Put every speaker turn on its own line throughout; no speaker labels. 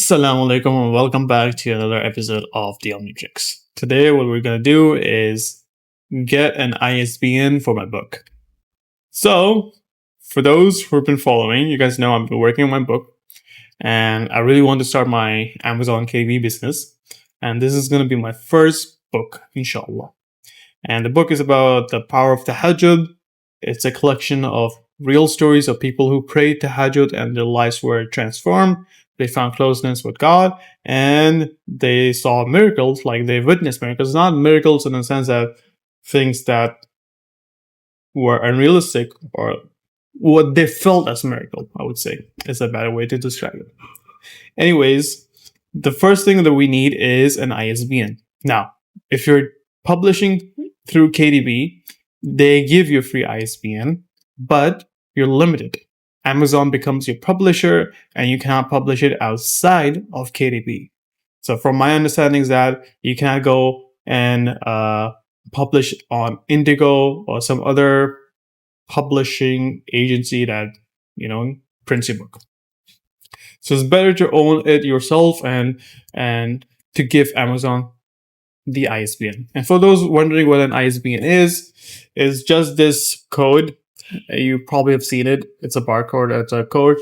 Assalamu alaikum and welcome back to another episode of the Omnitrix. Today, what we're going to do is get an ISBN for my book. So, for those who've been following, you guys know I've been working on my book and I really want to start my Amazon KDP business. And this is going to be my first book, inshallah. And the book is about the power of tahajjud. It's a collection of real stories of people who prayed tahajjud and their lives were transformed. They found closeness with God and they saw miracles, like they witnessed miracles. Not miracles in the sense that things that were unrealistic or what they felt as a miracle, I would say, is a better way to describe it. Anyways, the first thing that we need is an ISBN. Now, if you're publishing through KDP, they give you a free ISBN, but you're limited. Amazon becomes your publisher and you cannot publish it outside of KDP. So from my understanding is that you cannot go and publish on Indigo or some other publishing agency that, prints your book. So it's better to own it yourself and to give Amazon the ISBN. And for those wondering what an ISBN is just this code. You probably have seen it. It's a barcode. It's a code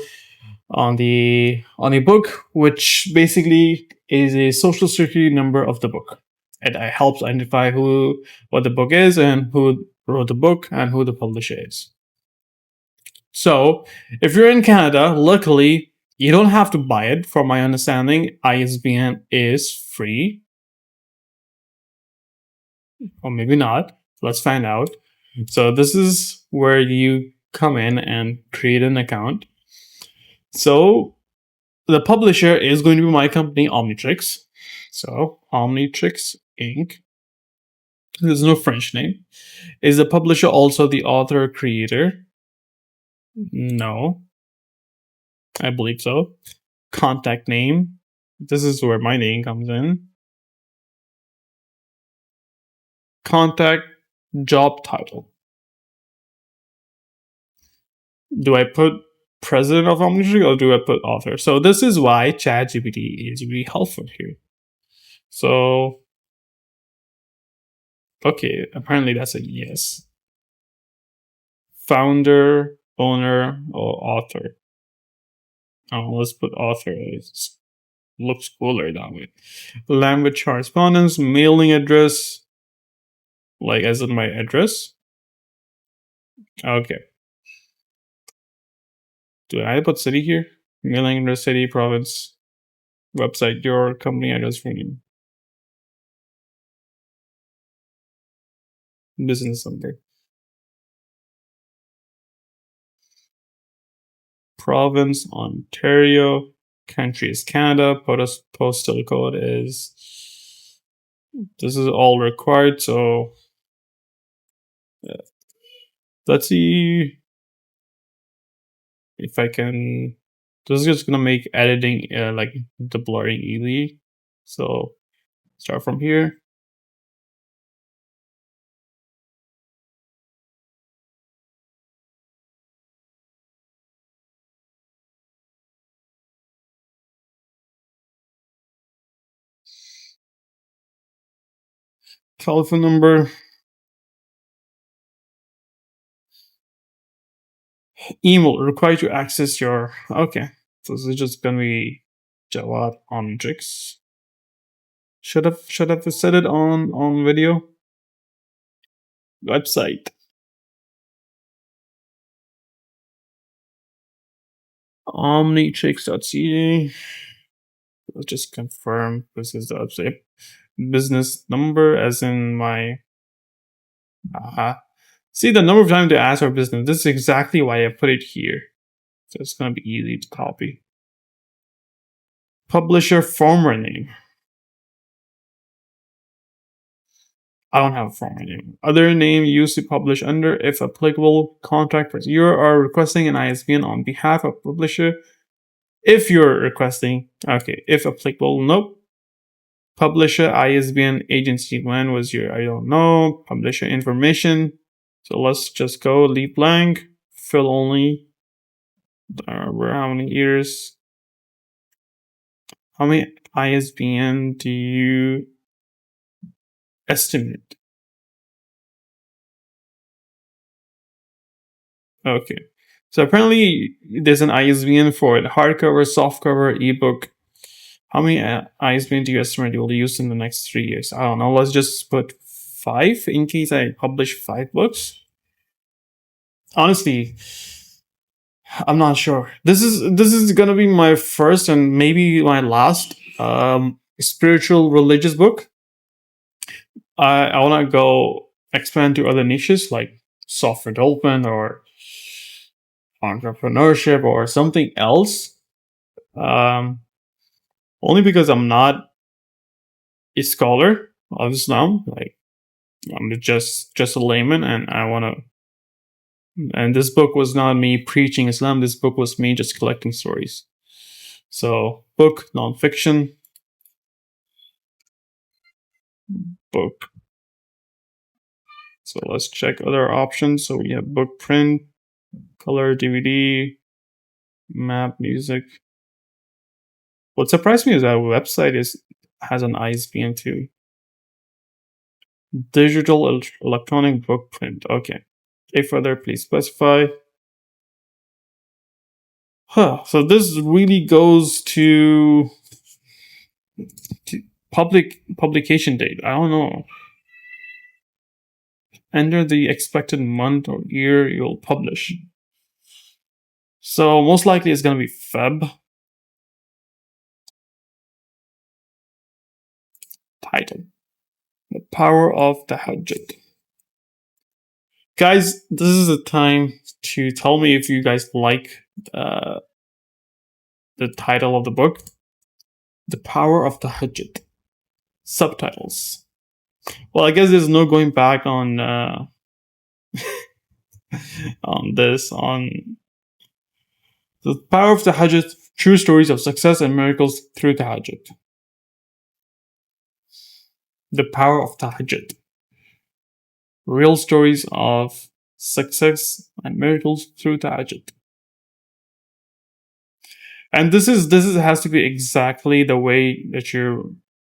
on the book, which basically is a social security number of the book. It helps identify what the book is and who wrote the book and who the publisher is. So if you're in Canada, luckily you don't have to buy it. From my understanding, ISBN is free. Or maybe not. Let's find out. So this is where you come in and create an account. So the publisher is going to be my company, Omnitrix. So Omnitrix Inc. There's no French name. Is the publisher also the author or creator? No. I believe so. Contact name. This is where my name comes in. Contact job title. Do I put president of Omnitrix or do I put author? So this is why ChatGPT is really helpful here. So, okay, apparently that's a yes. Founder, owner, or author. Oh, let's put author. It looks cooler that way. Language correspondence, mailing address, like as in my address. Okay. Do I put city here? Mailing address, city, province, website, your company address for you. Business number. Province, Ontario. Country is Canada. Postal code is... This is all required, so... Let's see if I can... This is just gonna make editing like the blurring easy. So start from here. Telephone number. Email required to access your... Okay, so this is just gonna be Jawad Omnitrix. Should have said it on video. Website. Omnitrix.ca. Let's just confirm this is the website. Business number, as in my... See the number of times they ask for business. This is exactly why I put it here. So it's going to be easy to copy. Publisher former name. I don't have a former name. Other name used to publish under, if applicable, contact person. You are requesting an ISBN on behalf of publisher. If you're requesting, okay, if applicable, nope. Publisher, ISBN, agency, when was your, I don't know. Publisher information. So let's just go leave blank, fill only. How many years? How many ISBN do you estimate? Okay. So apparently there's an ISBN for it. Hardcover, softcover, ebook. How many ISBN do you estimate you will use in the next 3 years? I don't know. Let's just put 5 in case I publish 5 books. Honestly, I'm not sure. This is gonna be my first and maybe my last spiritual religious book. I want to go expand to other niches like software development or entrepreneurship or something else. Um, Only because I'm not a scholar of Islam. Like I'm just a layman, and I want to. And this book was not me preaching Islam. This book was me just collecting stories. So book, nonfiction, book. So let's check other options. So we have book, print, color, DVD, map, music. What surprised me is that website has an ISBN too. Digital electronic book print. Okay. If further, please specify. So this really goes to publication date. I don't know. Enter the expected month or year you'll publish. So most likely it's gonna be Feb. Title: The Power of the Hajjat. Guys, this is the time to tell me if you guys like the title of the book. The Power of the Hajjat. Subtitles. Well, I guess there's no going back on on the Power of the Hajjat. True stories of success and miracles through the Hajjat. The Power of the Hajjat. Real stories of success and miracles through the Hajjat. And this has to be exactly the way that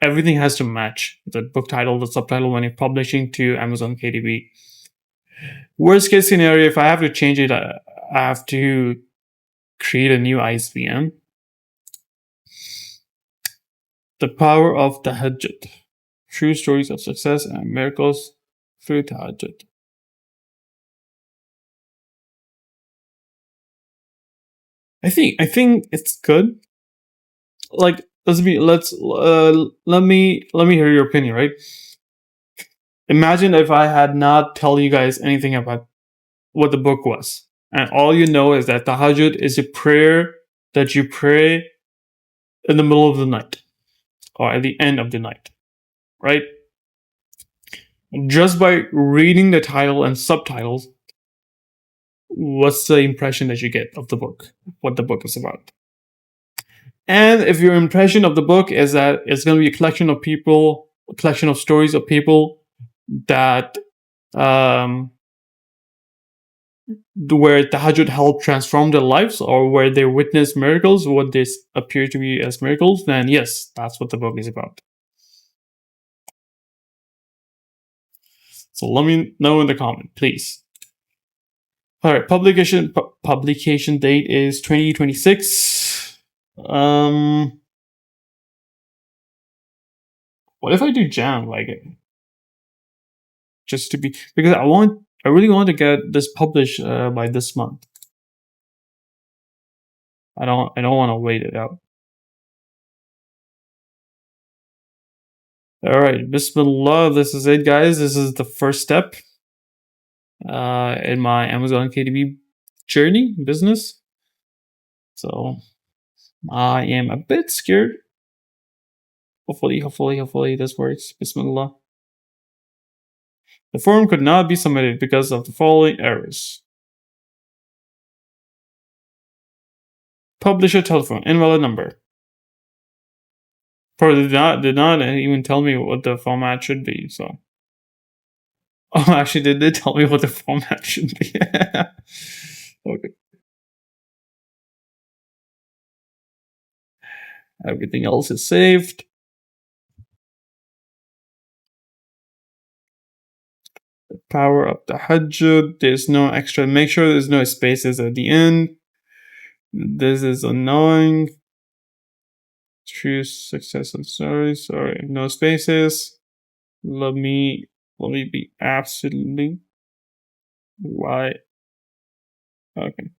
everything has to match the book title, the subtitle when you're publishing to Amazon KDP. Worst case scenario, if I have to change it, I have to create a new ISBN. The Power of the Hajjat. True stories of success and miracles through the Hajjat. I think it's good. Like let me hear your opinion, right? Imagine if I had not tell you guys anything about what the book was, and all you know is that tahajjud is a prayer that you pray in the middle of the night or at the end of the night, right? Just by reading the title and subtitles, what's the impression that you get of the book, what the book is about? And if your impression of the book is that it's going to be a collection of people, a collection of stories of people that where tahajjud helped transform their lives, or where they witnessed miracles, what they appear to be as miracles, then yes, that's what the book is about. So let me know in the comment, please. All right, publication date is 2026. What if I do Jan, like just to be, because I really want to get this published by this month. I don't want to wait it out. All right, Bismillah. This is it, guys. This is the first step in my Amazon KDP journey business. So I am a bit scared. Hopefully this works. Bismillah. The form could not be submitted because of the following errors. Publisher telephone, invalid number. Did not even tell me what the format should be, so. Oh, actually, they did tell me what the format should be. Okay. Everything else is saved. Power up the Hajjud. There's no extra. Make sure there's no spaces at the end. This is annoying. Choose success and sorry. No spaces. Let me be absolutely why. Okay.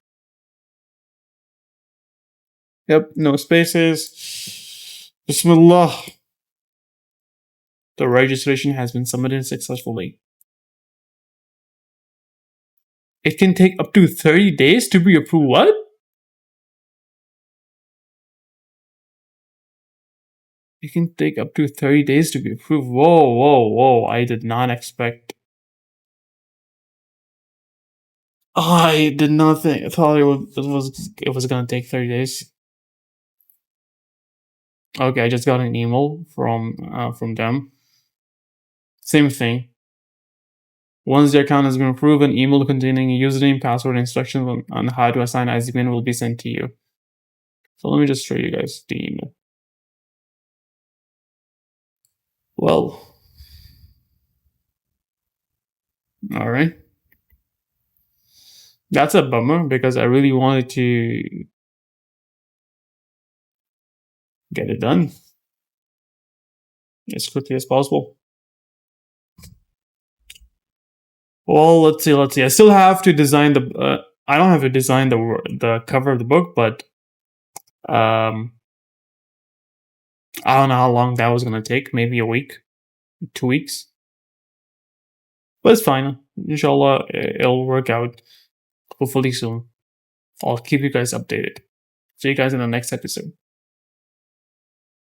Yep, no spaces. Bismillah. The registration has been submitted successfully. It can take up to 30 days to be approved. What? It can take up to 30 days to be approved. Whoa. I did not expect. I did not think. I thought it was gonna take 30 days. Okay, I just got an email from them. Same thing. Once the account has been approved, an email containing a username, password, and instructions on how to assign ISBN will be sent to you. So let me just show you guys the email. Well, all right. That's a bummer because I really wanted to get it done as quickly as possible. Well, let's see. I still have to design the. I don't have to design the cover of the book, but I don't know how long that was gonna take. Maybe a week, 2 weeks, but it's fine. Inshallah, it'll work out. Hopefully soon. I'll keep you guys updated. See you guys in the next episode.